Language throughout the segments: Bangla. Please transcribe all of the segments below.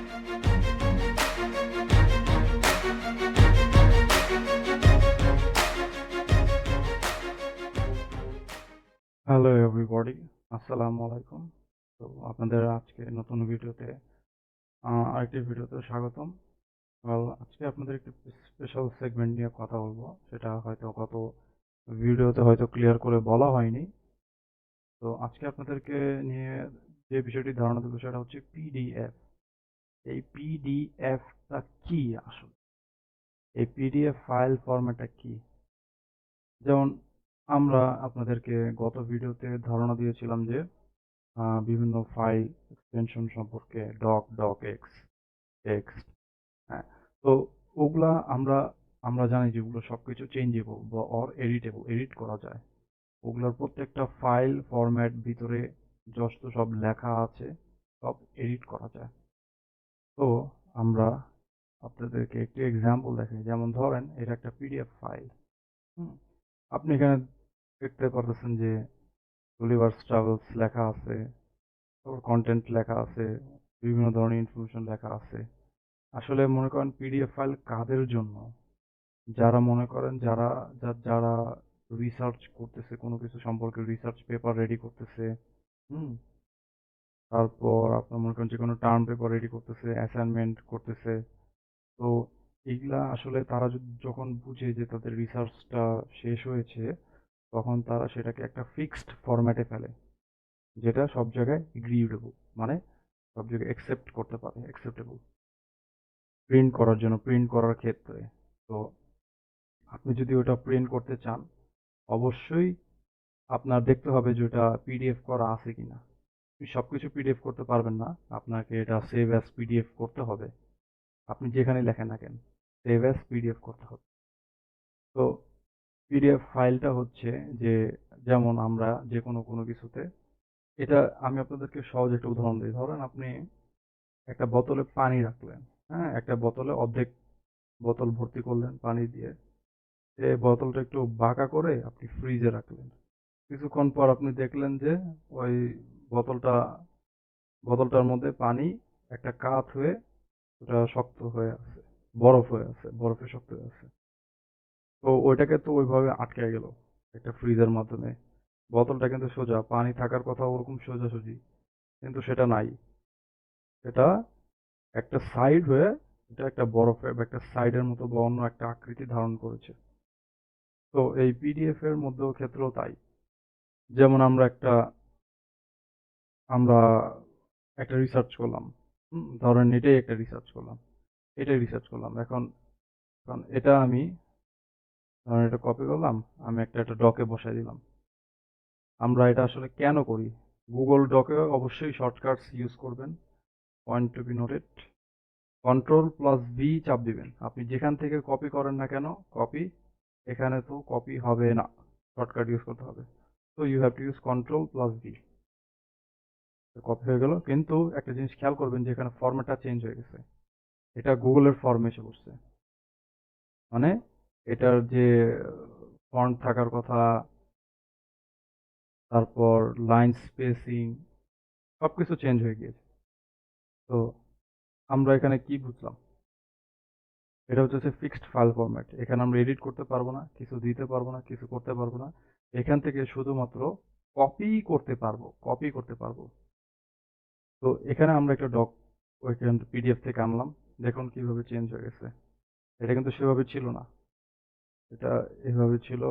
হ্যালো এভরিবডি, আসসালামু আলাইকুম। তো আপনাদের আজকে নতুন ভিডিওতে আরেকটি ভিডিওতে স্বাগতম। আজকে আপনাদের একটি স্পেশাল সেগমেন্ট নিয়ে কথা বলবো, সেটা হয়তো গত ভিডিওতে হয়তো ক্লিয়ার করে বলা হয়নি। তো আজকে আপনাদেরকে নিয়ে যে বিষয়টি ধারণা দেবো সেটা হচ্ছে পিডিএফ। এই পিডিএফটা কি আসলে, এই পিডিএফ ফাইল ফরম্যাটটা কি? যেমন আমরা আপনাদেরকে গত ভিডিওতে ধারণা দিয়েছিলাম যে বিভিন্ন ফাইল এক্সটেনশন সম্পর্কে, ডক এক্স, টেক্সট, হ্যাঁ। তো ওগুলা আমরা জানি যে ওগুলো সবকিছু চেঞ্জেবল বা এডিট করা যায়। ওগুলোর প্রত্যেকটা ফাইল ফরম্যাট ভিতরে যত সব লেখা আছে সব এডিট করা যায়। তো আমরা আপনাদেরকে একটি এক্সাম্পল দেখাই। যেমন ধরেন এটা একটা পিডিএফ ফাইল। আপনি এখানে দেখতে পারতেছেন যে টুলিভার্স ট্রাভেলস লেখা আছে, তারপর কন্টেন্ট লেখা আছে, বিভিন্ন ধরনের ইনফরমেশন লেখা আছে। আসলে মনে করেন পিডিএফ ফাইল কাদের জন্য? যারা মনে করেন যারা রিসার্চ করতেছে, কোনো কিছু সম্পর্কে রিসার্চ পেপার রেডি করতেছে, হুম, তারপর আপনার মনে করেন যে কোনো টার্ম পেপার রেডি করতেছে, অ্যাসাইনমেন্ট করতেছে। তো এইগুলা আসলে তারা যখন বুঝে যে তাদের রিসার্চটা শেষ হয়েছে, তখন তারা সেটাকে একটা ফিক্সড ফরম্যাটে ফেলে, যেটা সব জায়গায় এগ্রিডেবল, মানে সব জায়গায় অ্যাকসেপ্ট করতে পারে, অ্যাকসেপ্টেবল প্রিন্ট করার ক্ষেত্রে। তো আপনি যদি ওটা প্রিন্ট করতে চান, অবশ্যই আপনার দেখতে হবে যে ওটা পিডিএফ করা আছে কিনা। আপনি সবকিছু পিডিএফ করতে পারবেন না, আপনাকে এটা সেভ অ্যাজ পিডিএফ করতে হবে। আপনি যেখানে লেখেন না কেন, সেভ অ্যাজ পিডিএফ করতে হবে। তো পিডিএফ ফাইলটা হচ্ছে যে, যেমন আমরা যে কোনো কিছুতে, এটা আমি আপনাদেরকে সহজ একটা উদাহরণ দিই। ধরেন আপনি একটা বোতলে পানি রাখলেন, হ্যাঁ, একটা বোতলে অর্ধেক বোতল ভর্তি করলেন পানি দিয়ে, এই বোতলটা একটু বাঁকা করে আপনি ফ্রিজে রাখলেন। কিছুক্ষণ পর আপনি দেখলেন যে ওই বোতলটা বোতলটার মধ্যে পানি একটা কাত হয়ে ওটা শক্ত হয়ে আছে, বরফ হয়ে আছে, বরফে শক্ত হয়ে আছে। তো ওইটাকে তো ওইভাবে আটকে গেল একটা ফ্রিজের মাধ্যমে। বোতলটা কিন্তু সোজা, পানি থাকার কথা ওরকম সোজাসুজি, কিন্তু সেটা নাই। এটা একটা সাইড হয়ে, এটা একটা বরফের বা একটা সাইডের মতো বা অন্য একটা আকৃতি ধারণ করেছে। তো এই পিডিএফ এর মধ্যেও ক্ষেত্রেও তাই। যেমন আমরা একটা রিসার্চ করলাম, ধরেন এটাই রিসার্চ করলাম। এখন এখন এটা আমি ধরেন এটা কপি করলাম, আমি একটা ডকে বসাই দিলাম। আমরা এটা আসলে কেন করি? গুগল ডকে অবশ্যই শর্টকাটস ইউজ করবেন। পয়েন্ট টু বি নোটেড, কন্ট্রোল+V চাপ দিবেন। আপনি যেখান থেকে কপি করেন না কেন, কপি, এখানে তো কপি হবে না, শর্টকাট ইউজ করতে হবে। তো you have to use control. Copy হয়ে গেল, কিন্তু একটা জিনিস খেয়াল করবেন যে এখানে ফরম্যাটটা চেঞ্জ হয়ে গেছে। এটা গুগলের ফর্মে এসে বসছে, মানে এটার যে ফন্ট থাকার কথা, তারপর লাইন স্পেসিং, সবকিছু চেঞ্জ হয়ে গিয়েছে। তো আমরা এখানে কি বুঝলাম? এটা হচ্ছে ফিক্সড ফাইল ফরম্যাট। এখানে আমরা এডিট করতে পারবো না, কিছু দিতে পারবো না, কিছু করতে পারবো না। এখান থেকে শুধুমাত্র কপি করতে পারবো। তো এখানে আমরা একটা ওইখান পিডিএফ থেকে আনলাম, দেখুন কিভাবে চেঞ্জ হয়ে গেছে। এটা কিন্তু সেভাবে ছিল না, এটা এভাবে ছিল।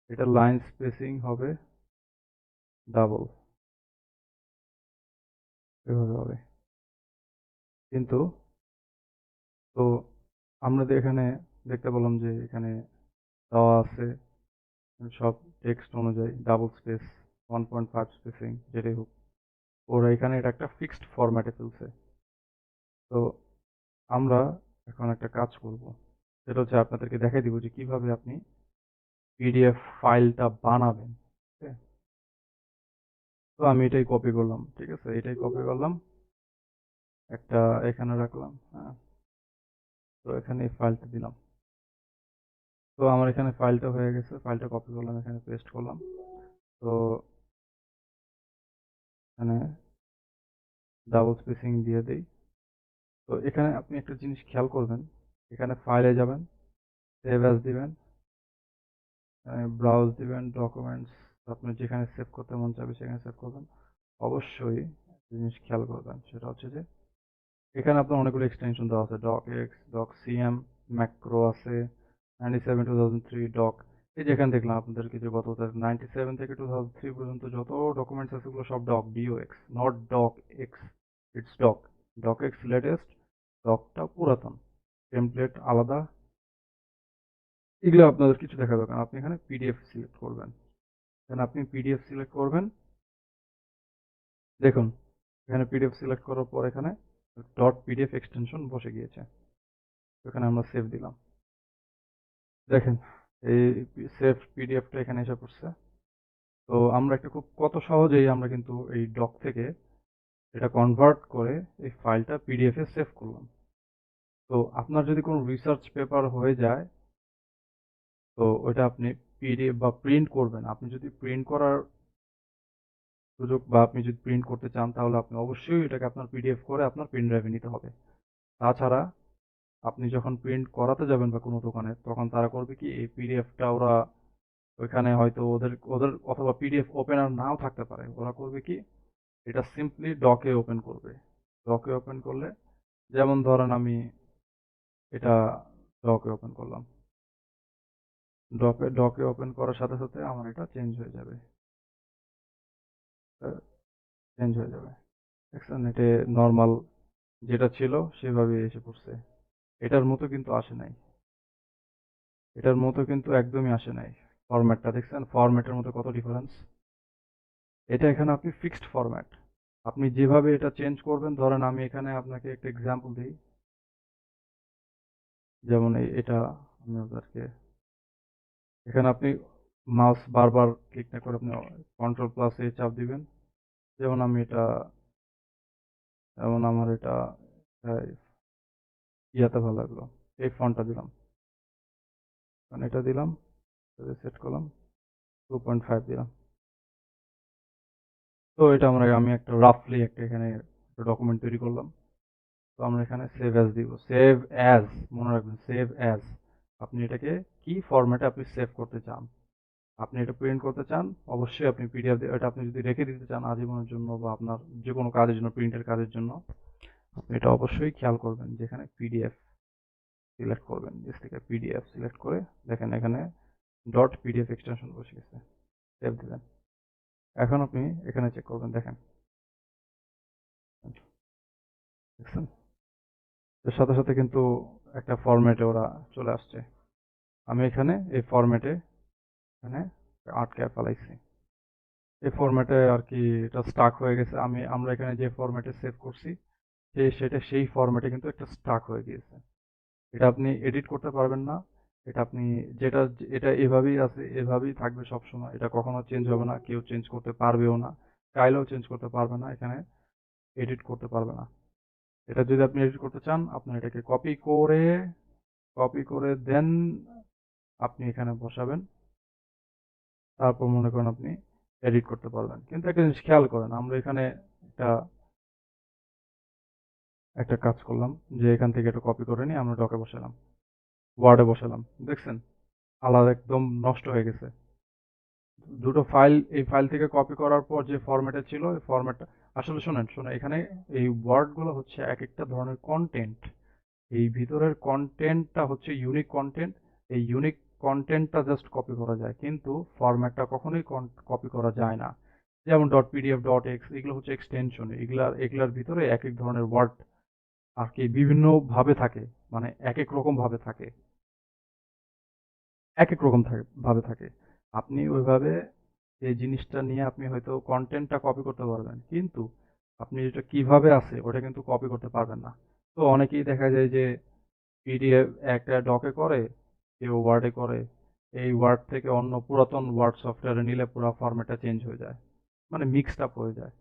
এটা লাইন স্পেসিং হবে ডাবল, এভাবে হবে। কিন্তু তো আমরা এখানে দেখতে পেলাম যে এখানে দেওয়া আছে সব টেক্সট অনুযায়ী ডাবল স্পেস, 1.5 স্পেসিং, যেটাই হোক, ওরা এখানে এটা একটা ফিক্সড ফরম্যাটে ফেলছে। তো আমরা এখন একটা কাজ করব, সেটা হচ্ছে আপনাদেরকে দেখাই দিব যে কিভাবে আপনি পিডিএফ ফাইলটা বানাবেন। ঠিক আছে? তো আমি এটাই কপি করলাম, ঠিক আছে, এটাই কপি করলাম, একটা এখানে রাখলাম, হ্যাঁ। তো এখানে এই ফাইলটা দিলাম। তো আমার এখানে ফাইলটা হয়ে গেছে, ফাইলটা কপি করলাম, এখানে পেস্ট করলাম। তো এখানে ডাবল স্পেসিং দিয়ে দেই, তো এখানে আপনি একটা জিনিস খেয়াল করবেন, এখানে ফাইলে যাবেন, সেভ অ্যাজ দিবেন, ব্রাউজ দিবেন, ডকুমেন্টস, আপনি যেখানে সেভ করতে মন চাইবে সেখানে সেভ করবেন। অবশ্যই একটা জিনিস খেয়াল করবেন, সেটা হচ্ছে যে এখানে আপনার অনেকগুলো এক্সটেনশন দেওয়া আছে, doc X, doc CM, macro আছে, 97 2003 ডক। এই যে এখানে দেখলাম আপনাদেরকে যে গত 97 থেকে 2003 পর্যন্ত যত ডকুমেন্টস আছে ওগুলো সব doc, DOCX, not doc X, it's doc. Doc X latest, ডকটা পুরাতন, টেমপ্লেট আলাদা। এগুলো আপনাদের কিছু দেখা দরকার না। আপনি এখানে পিডিএফ সিলেক্ট করবেন, এখানে আপনি পিডিএফ সিলেক্ট করবেন। দেখুন এখানে পিডিএফ সিলেক্ট করার পর এখানে ডট পিডিএফ এক্সটেনশন বসে গিয়েছে, এখানে আমরা সেভ দিলাম। দেখেন এই সেভ পিডিএফটা এখানে এসে পড়ছে। তো আমরা একটা খুব কত সহজেই আমরা কিন্তু এই ডক থেকে এটা কনভার্ট করে এই ফাইলটা পিডিএফ এ সেভ করলাম। তো আপনার যদি কোনো রিসার্চ পেপার হয়ে যায়, তো ওইটা আপনি পিডিএফ বা প্রিন্ট করবেন। আপনি যদি প্রিন্ট করার সুযোগ বা আপনি যদি প্রিন্ট করতে চান, তাহলে আপনি অবশ্যই এটাকে আপনার পিডিএফ করে আপনার পেন ড্রাইভে নিতে হবে। তাছাড়া আপনি যখন প্রিন্ট করাতে যাবেন বা কোনো দোকানে, তখন তারা করবে কি, এই পিডিএফটা ওরা ওইখানে হয়তো ওদের ওদের অথবা পিডিএফ ওপেনার নাও থাকতে পারে, ওরা করবে কি, এটা সিম্পলি ডকে ওপেন করবে। ডকে ওপেন করলে, যেমন ধরেন আমি এটা ডকে ওপেন করলাম, ডকে ওপেন করার সাথে সাথে আমার এটা চেঞ্জ হয়ে যাবে, চেঞ্জ হয়ে যাবে। দেখছেন এটা নর্মাল যেটা ছিল সেভাবে এসে পড়ছে। এটার মতো কিন্তু আসে নাই, এটার মতো কিন্তু একদমই আসে নাই। ফরম্যাটটা দেখছেন, ফরম্যাটের মধ্যে কত ডিফারেন্স। এটা এখানে আপনি ফিক্সড ফরম্যাট, আপনি যেভাবে এটা চেঞ্জ করবেন। ধরেন আমি এখানে আপনাকে একটা এক্সাম্পল দিই, যেমন এটা আমি আপনাকে, এখানে আপনি মাউস বারবার ক্লিক না করে আপনি কন্ট্রোল প্লাস এ চাপ দিবেন। যেমন আমি এটা, যেমন আমার এটা ইয়াতে ভালো লাগলো, এই ফন্টটা দিলাম, মানে এটা দিলাম, সেট করলাম, 2.5 দিলাম। তো এটা আমি একটা রাফলি একটা এখানে একটা ডকুমেন্ট তৈরি করলাম। তো আমরা এখানে সেভ অ্যাজ দিব, সেভ অ্যাজ, মনে রাখবেন সেভ অ্যাজ। আপনি এটাকে কি ফরম্যাটে আপনি সেভ করতে চান, আপনি এটা প্রিন্ট করতে চান, অবশ্যই আপনি পিডিএফ, এটা আপনি যদি রেখে দিতে চান আজীবনের জন্য বা আপনার যে কোনো কাজের জন্য, প্রিন্টের কাজের জন্য, আপনি এটা অবশ্যই খেয়াল করবেন যেখানে পিডিএফ সিলেক্ট করবেন, নিচ থেকে পিডিএফ সিলেক্ট করে দেখেন এখানে ডট পিডিএফ এক্সটেনশন বসে গেছে, সেভ দিবেন। এখন আপনি এখানে চেক করবেন, দেখেন দেখছেন এর সাথে সাথে কিন্তু একটা ফরম্যাটে ওরা চলে আসছে। আমি এখানে এই ফরম্যাটে এখানে আটকে ফেলাইছি, এই ফরম্যাটে আর কি এটা স্টাক হয়ে গেছে। আমরা এখানে যে ফরম্যাটে সেভ করছি সেটা সেই ফরম্যাটে কিন্তু একটা স্টাক হয়ে গিয়েছে। এটা আপনি এডিট করতে পারবেন না, এটা আপনি যেটা, এটা এভাবেই আছে, এভাবেই থাকবে সব সময়, এটা কখনো চেঞ্জ হবে না, কেউ চেঞ্জ করতে পারবেও না, চাইলেও চেঞ্জ করতে পারবে না, এখানে এডিট করতে পারবে না। এটা যদি আপনি এডিট করতে চান, আপনি এটাকে কপি করে দেন আপনি এখানে বসাবেন, তারপর মনে করেন আপনি এডিট করতে পারবেন। কিন্তু একটা জিনিস খেয়াল করেন, আমরা এখানে একটা একটা কাজ করলাম যে এখান থেকে এটা কপি করে নিয়ে আমরা ডকে বসালাম, ওয়ার্ডে বসালাম, দেখছেন আলাদা একদম নষ্ট হয়ে গেছে। দুটো ফাইল, এই ফাইল থেকে কপি করার পর যে ফরম্যাটে ছিল এই ফরম্যাটটা, আসলে শোনেন এখানে এই ওয়ার্ডগুলো হচ্ছে এক একটা ধরনের কন্টেন্ট, এই ভিতরের কন্টেন্টটা হচ্ছে ইউনিক কন্টেন্ট। এই ইউনিক কন্টেন্টটা জাস্ট কপি করা যায়, কিন্তু ফরম্যাটটা কখনোই কপি করা যায় না। যেমন ডট পিডিএফ, ডট এক্স, এগুলো হচ্ছে এক্সটেনশন, এগুলার ভিতরে এক এক ধরনের ওয়ার্ড আর কি বিভিন্ন ভাবে থাকে, মানে এক এক রকম ভাবে থাকে, এক এক রকম ভাবে থাকে। আপনি ওইভাবে এই জিনিসটা নিয়ে আপনি হয়তো কন্টেন্টটা কপি করতে পারবেন, কিন্তু আপনি যেটা কিভাবে আছে ওটা কিন্তু কপি করতে পারবেন না। তো অনেকেই দেখা যায় যে পিডিএফ একটা ডকে করে, কেউ ওয়ার্ডে করে, এই ওয়ার্ড থেকে অন্য পুরাতন ওয়ার্ড সফটওয়্যারে নিলে পুরো ফরম্যাটটা চেঞ্জ হয়ে যায়, মানে মিক্সড আপ হয়ে যায়।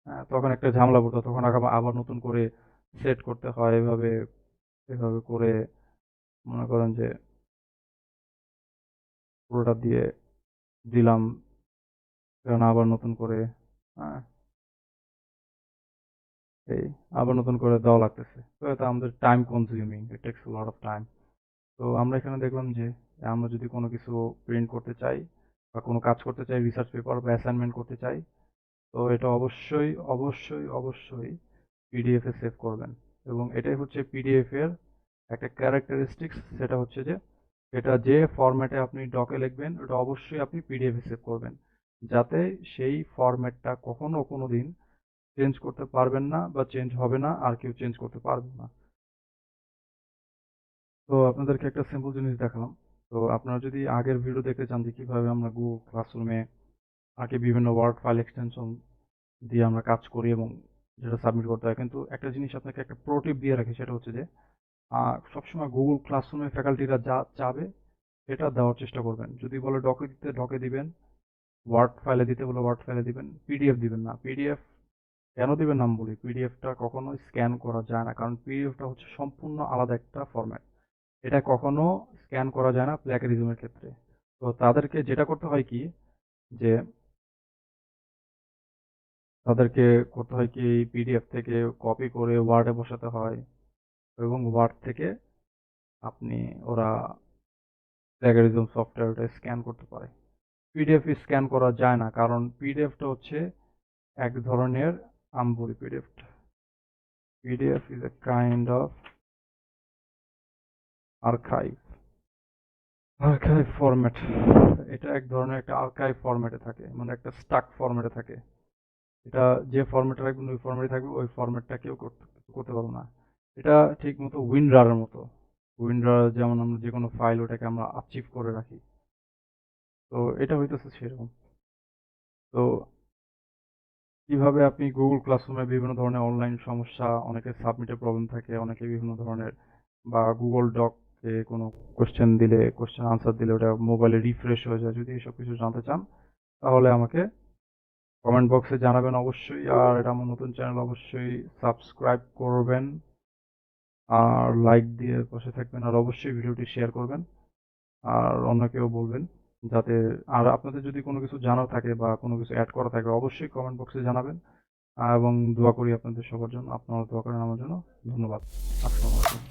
হ্যাঁ, তখন একটা ঝামেলা পড়তো, তখন আবার নতুন করে সেট করতে হয়। এভাবে এভাবে করে মনে করেন যে পুরোটা দিয়ে দিলাম, কারণ আবার নতুন করে, হ্যাঁ এই আবার নতুন করে দেওয়া লাগতেছে। তো এটা আমাদের time consuming, it tax lot of time. তো আমরা এখানে দেখলাম যে আমরা যদি কোনো কিছু প্রিন্ট করতে চাই বা কোনো কাজ করতে চাই, রিসার্চ পেপার বা অ্যাসাইনমেন্ট করতে চাই, তো এটা অবশ্যই অবশ্যই অবশ্যই পিডিএফ এ সেভ করবেন। এবং এটাই হচ্ছে পিডিএফ এর একটা ক্যারেক্টারিস্টিক্স, সেটা হচ্ছে যে এটা যে ফরম্যাটে আপনি ডকে লিখবেন ওটা অবশ্যই আপনি পিডিএফ এ সেভ করবেন, যাতে সেই ফরম্যাটটা কখনো কোনো দিন চেঞ্জ করতে পারবেন না বা চেঞ্জ হবে না, আর কেউ চেঞ্জ করতে পারবে না। তো আপনাদেরকে একটা সিম্পল জিনিস দেখালাম। তো আপনারা যদি আগের ভিডিও দেখতে চান যে কিভাবে আমরা গুগল ক্লাসরুমে আগে বিভিন্ন ওয়ার্ড ফাইল এক্সটেনশন দিয়ে আমরা কাজ করি এবং যেটা সাবমিট করতে হয়, কিন্তু একটা জিনিস আপনাকে একটা প্রো টিপ দিয়ে রাখি, সেটা হচ্ছে যে সবসময় গুগল ক্লাসরুমে ফ্যাকাল্টিরা যা চাবে এটা দেওয়ার চেষ্টা করবেন। যদি বলে ডকে দিতে ডকে দিবেন, ওয়ার্ড ফাইলে দিতে বলে ওয়ার্ড ফাইলে দিবেন, পিডিএফ দিবেন না। পিডিএফ কেন দিবেন না আমি বলি, পিডিএফটা কখনো স্ক্যান করা যায় না, কারণ পিডিএফটা হচ্ছে সম্পূর্ণ আলাদা একটা ফরম্যাট। এটা কখনো স্ক্যান করা যায় না প্ল্যাগারিজমের ক্ষেত্রে। তো তাদেরকে যেটা করতে হয় কি, যে তাদেরকে করতে হয় কি, পিডিএফ থেকে কপি করে ওয়ার্ডে বসাতে হয় এবং ওয়ার্ড থেকে আপনি ওরা প্ল্যাগারিজম সফটওয়্যারটা স্ক্যান করতে পারে। পিডিএফ স্ক্যান করা যায় না, কারণ পিডিএফটা হচ্ছে এক ধরনের, আমি বলি PDF is a kind of archive archive format. এটা এক ধরনের একটা আর্কাইভ ফরম্যাটে থাকে, মানে একটা স্টাক ফরম্যাটে থাকে। এটা যে ফরম্যাটে রাখবেন ওই ফরম্যাটে থাকবে, ওই ফরম্যাটটা কেউ করতে করতে পারবে না। এটা ঠিক মতো উইনরারের মতো। উইনরার যেমন আমরা যে কোনো ফাইল ওটাকে আমরা আর্চিভ করে রাখি, তো এটা হইতেছে সেরকম। তো কিভাবে আপনি গুগল ক্লাসরুমে বিভিন্ন ধরনের অনলাইন সমস্যা, অনেকের সাবমিটে প্রবলেম থাকে, অনেকে বিভিন্ন ধরনের, বা গুগল ডকে কোনো কোশ্চেন দিলে, কোশ্চেন আনসার দিলে ওটা মোবাইলে রিফ্রেশ হয়ে যায়, যদি এইসব কিছু জানতে চান তাহলে আমাকে কমেন্ট বক্সে জানাবেন অবশ্যই। আর এটা আমার নতুন চ্যানেল, অবশ্যই সাবস্ক্রাইব করবেন আর লাইক দিয়ে পাশে থাকবেন, আর অবশ্যই ভিডিওটি শেয়ার করবেন আর অন্যকেও বলবেন যাতে। আর আপনাদের যদি কোনো কিছু জানার থাকে বা কোনো কিছু অ্যাড করা থাকে অবশ্যই কমেন্ট বক্সে জানাবেন। এবং দোয়া করি আপনাদের সবার জন্য, আপনারা দোয়া করেন আমার জন্য। ধন্যবাদ। আসসালামু আলাইকুম।